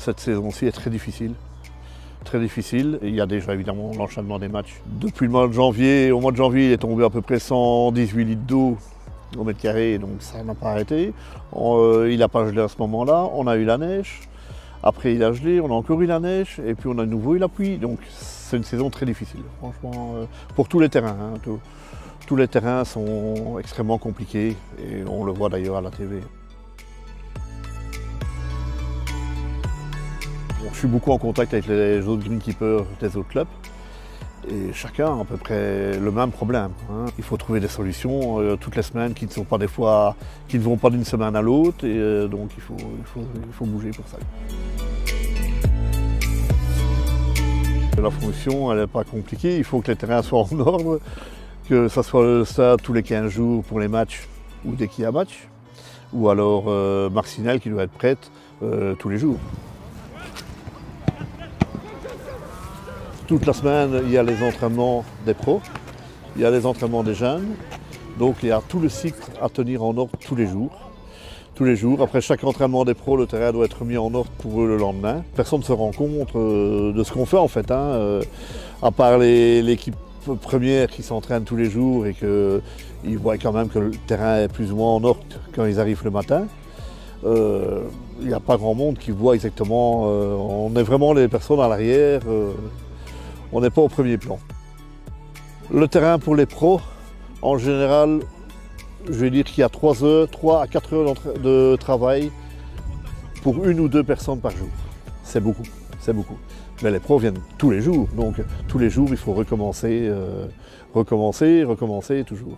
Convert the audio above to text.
Cette saison-ci est très difficile. Très difficile. Et il y a déjà évidemment l'enchaînement des matchs. Depuis le mois de janvier, au mois de janvier, il est tombé à peu près 118 litres d'eau au mètre carré, donc ça n'a pas arrêté. Il n'a pas gelé à ce moment-là. On a eu la neige. Après, il a gelé, on a encore eu la neige. Et puis, on a de nouveau eu la pluie. Donc, c'est une saison très difficile, franchement, pour tous les terrains. Tous les terrains sont extrêmement compliqués. Et on le voit d'ailleurs à la TV. Je suis beaucoup en contact avec les autres greenkeepers des autres clubs et chacun a à peu près le même problème. Il faut trouver des solutions toutes les semaines qui ne sont pas des fois, qui ne vont pas d'une semaine à l'autre et donc il faut bouger pour ça. La fonction, elle n'est pas compliquée, il faut que les terrains soient en ordre, que ce soit le stade tous les 15 jours pour les matchs ou dès qu'il y a match, ou alors Marcinelle qui doit être prête tous les jours. Toute la semaine, il y a les entraînements des pros, il y a les entraînements des jeunes. Donc il y a tout le cycle à tenir en ordre tous les jours. Tous les jours, après chaque entraînement des pros, le terrain doit être mis en ordre pour eux le lendemain. Personne ne se rend compte de ce qu'on fait en fait, à part l'équipe première qui s'entraîne tous les jours et qu'ils voient quand même que le terrain est plus ou moins en ordre quand ils arrivent le matin. Il n'y a pas grand monde qui voit exactement, on est vraiment les personnes à l'arrière. On n'est pas au premier plan. Le terrain pour les pros, en général, je vais dire qu'il y a 3 à 4 heures de travail pour 1 ou 2 personnes par jour. C'est beaucoup, c'est beaucoup. Mais les pros viennent tous les jours, donc tous les jours il faut recommencer, recommencer toujours.